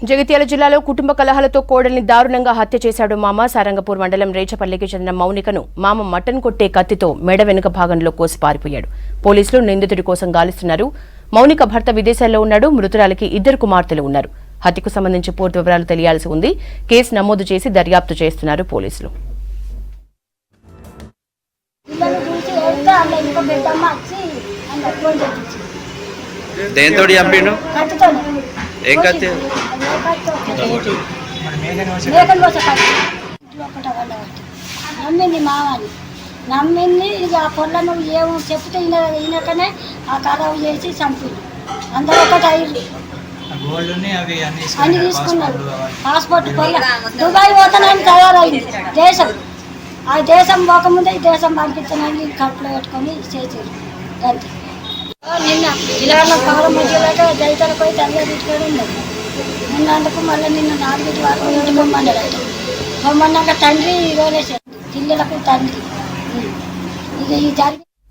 జగిత్యాల జిల్లాలో కుటుంబ కలహాలతో కోడల్ని దారుణంగా హత్య చేశాడు మామ. సారంగపూర్ మండలం రేచపల్లికి చెందిన మౌనికను మామ మటన్ కొట్టే కత్తితో మెడ వెనుక భాగంలో కోసి పారిపోయాడు. పోలీసులు నిందితుడి కోసం గాలిస్తున్నారు. మౌనిక భర్త విదేశాల్లో ఉన్నాడు. మృతురాలికి 2 కుమార్తెలు ఉన్నారు. హత్యకు సంబంధించి పూర్తి వివరాలు తెలియాల్సి ఉంది. కేసు నమోదు చేసి దర్యాప్తు చేస్తున్నారు పోలీసులు. నమ్మింది మామని నమ్మింది ఇక ఆ పొలను ఏమో చెప్తే ఈయనకనే ఆ ఖరాబు చేసి చంపింది. అందరూ ఒకటి అయ్యి అన్ని తీసుకున్నారు. పాస్పోర్ట్ దుబాయ్ పోతానని తయారైంది దేశం. ఆ దేశం పోకముందే ఈ దేశం పంపించానని కడుపులో పెట్టుకొని చేసారు. అంతే. నిన్న ఇలాగ పవరం మధ్యలో జైతాల పోయి తల్లి తీసుకొని ఉన్నది. నిన్నందుకు మళ్ళీ నిన్న 4 వరకు ఇంటి బొమ్మన్నాడు. బొమ్మన్నాక తండ్రి ఇవ్వలేసాడు పిల్లలకు తండ్రి. ఇక ఈ జరిగి